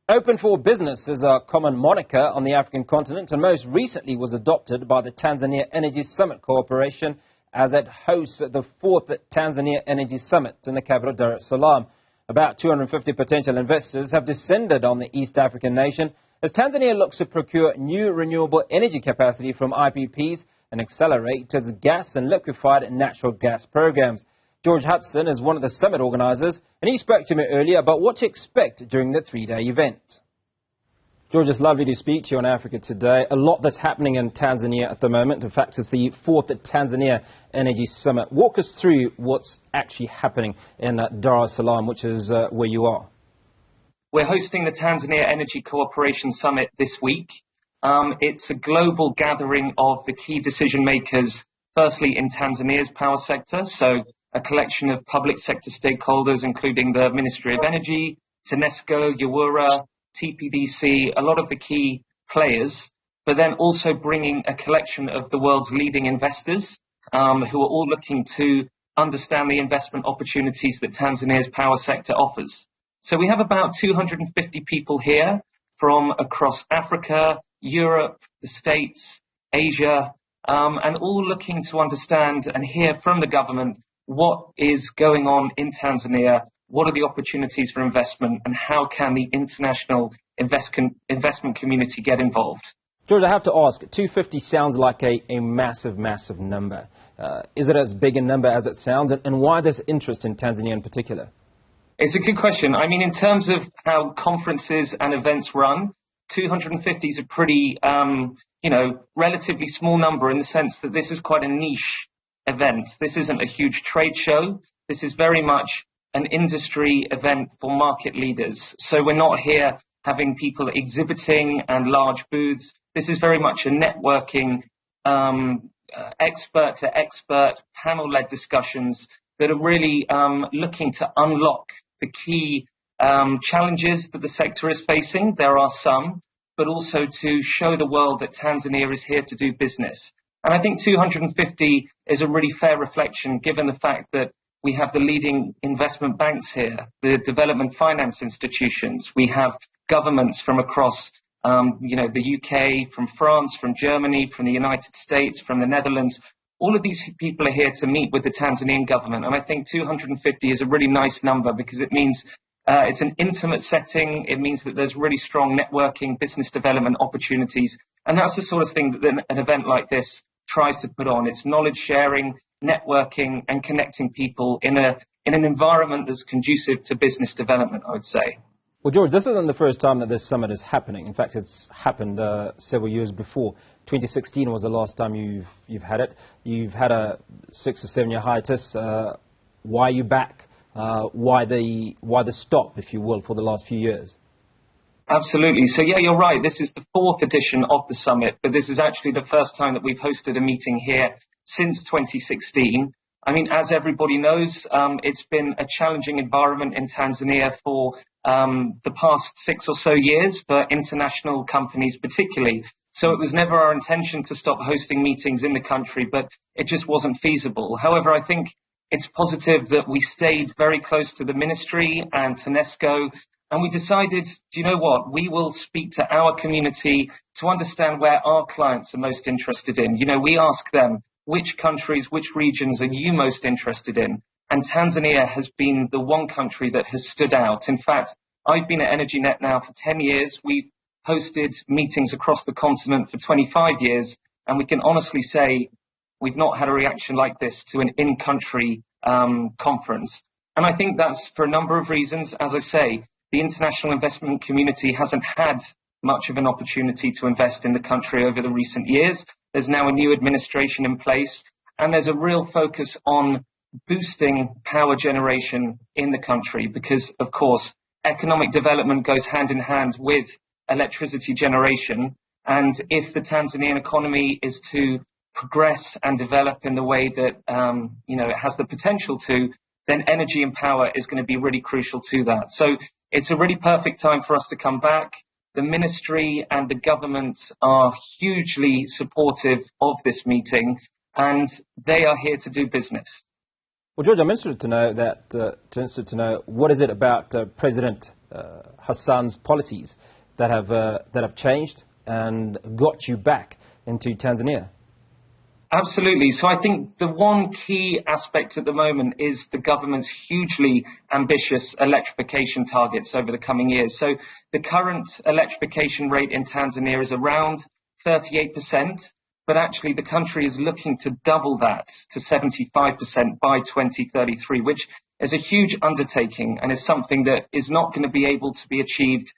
Open for business is a common moniker on the African continent and most recently was adopted by the Tanzania Energy Summit Cooperation as it hosts the 4th Tanzania Energy Summit in the capital Dar es Salaam. About 250 potential investors have descended on the East African nation as Tanzania looks to procure new renewable energy capacity from IPPs and accelerate its gas and liquefied natural gas programs. George Hudson is one of the summit organisers, and he spoke to me earlier about what to expect during the three-day event. George, it's lovely to speak to you on Africa Today. A lot that's happening in Tanzania at the moment. In fact, it's the 4th Tanzania Energy Summit. Walk us through what's actually happening in Dar es Salaam, which is where you are. We're hosting the Tanzania Energy Cooperation Summit this week. It's a global gathering of the key decision makers, firstly in Tanzania's power sector, so a collection of public sector stakeholders, including the Ministry of Energy, TANESCO, UWURA, TPDC, a lot of the key players, but then also bringing a collection of the world's leading investors who are all looking to understand the investment opportunities that Tanzania's power sector offers. So we have about 250 people here from across Africa, Europe, the States, Asia, and all looking to understand and hear from the government what is going on in Tanzania, what are the opportunities for investment, and how can the international investment community get involved? George, I have to ask, 250 sounds like a massive, massive number. Is it as big a number as it sounds, and why this interest in Tanzania in particular? It's a good question. I mean, in terms of how conferences and events run, 250 is a pretty, relatively small number in the sense that this is quite a niche event. This isn't a huge trade show. This is very much an industry event for market leaders. So we're not here having people exhibiting and large booths. This is very much a networking, expert to expert, panel-led discussions that are really looking to unlock the key challenges that the sector is facing. There are some, but also to show the world that Tanzania is here to do business. And I think 250 is a really fair reflection, given the fact that we have the leading investment banks here, the development finance institutions. We have governments from across, the UK, from France, from Germany, from the United States, from the Netherlands. All of these people are here to meet with the Tanzanian government. And I think 250 is a really nice number because it means it's an intimate setting. It means that there's really strong networking, business development opportunities. And that's the sort of thing that an event like this tries to put on. It's knowledge sharing, networking, and connecting people in an environment that's conducive to business development, I would say. Well, George, this isn't the first time that this summit is happening. In fact, it's happened several years before. 2016 was the last time you've had it. You've had a 6 or 7 year hiatus. Why are you back? Why the stop, if you will, for the last few years? Absolutely. So, yeah, you're right. This is the 4th edition of the summit, but this is actually the first time that we've hosted a meeting here since 2016. I mean, as everybody knows, it's been a challenging environment in Tanzania for the past 6 or so years, for international companies particularly. So it was never our intention to stop hosting meetings in the country, but it just wasn't feasible. However, I think it's positive that we stayed very close to the ministry and TANESCO. And we decided, do you know what, we will speak to our community to understand where our clients are most interested in. You know, we ask them, which countries, which regions are you most interested in? And Tanzania has been the one country that has stood out. In fact, I've been at EnergyNet now for 10 years. We've hosted meetings across the continent for 25 years. And we can honestly say we've not had a reaction like this to an in-country conference. And I think that's for a number of reasons. As I say, the international investment community hasn't had much of an opportunity to invest in the country over the recent years. There's now a new administration in place, and there's a real focus on boosting power generation in the country because, of course, economic development goes hand in hand with electricity generation. And if the Tanzanian economy is to progress and develop in the way that, it has the potential to, then energy and power is going to be really crucial to that. So it's a really perfect time for us to come back. The ministry and the government are hugely supportive of this meeting, and they are here to do business. Well, George, I'm interested to know what is it about President Hudson's policies that have changed and got you back into Tanzania? Absolutely. So I think the one key aspect at the moment is the government's hugely ambitious electrification targets over the coming years. So the current electrification rate in Tanzania is around 38%, but actually the country is looking to double that to 75% by 2033, which is a huge undertaking and is something that is not going to be able to be achieved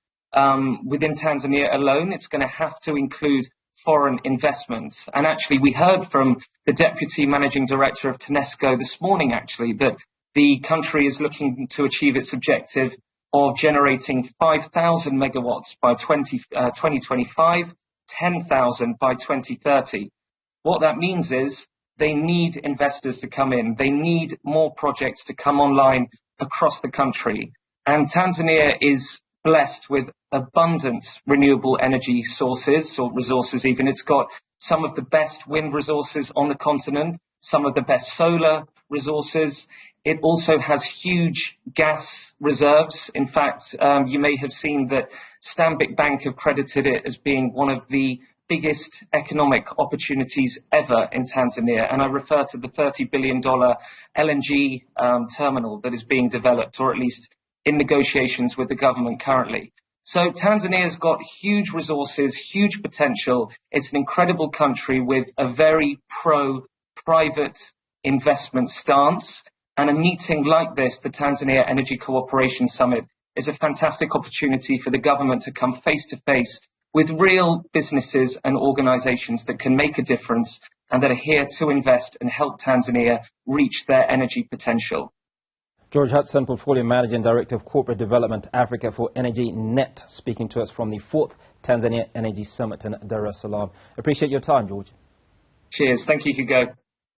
within Tanzania alone. It's going to have to include foreign investment. And actually, we heard from the Deputy Managing Director of TANESCO this morning, actually, that the country is looking to achieve its objective of generating 5,000 megawatts by 2025, 10,000 by 2030. What that means is they need investors to come in. They need more projects to come online across the country. And Tanzania is blessed with abundant renewable energy sources, or resources even. It's got some of the best wind resources on the continent, some of the best solar resources. It also has huge gas reserves. In fact, you may have seen that Stanbic Bank have credited it as being one of the biggest economic opportunities ever in Tanzania. And I refer to the $30 billion LNG terminal that is being developed, or at least in negotiations with the government currently. So Tanzania's got huge resources, huge potential. It's an incredible country with a very pro-private investment stance. And a meeting like this, the Tanzania Energy Cooperation Summit, is a fantastic opportunity for the government to come face to face with real businesses and organizations that can make a difference and that are here to invest and help Tanzania reach their energy potential. George Hudson, Portfolio Managing Director of Corporate Development Africa for Energy Net, speaking to us from the 4th Tanzania Energy Summit in Dar es Salaam. Appreciate your time, George. Cheers. Thank you, Hugo.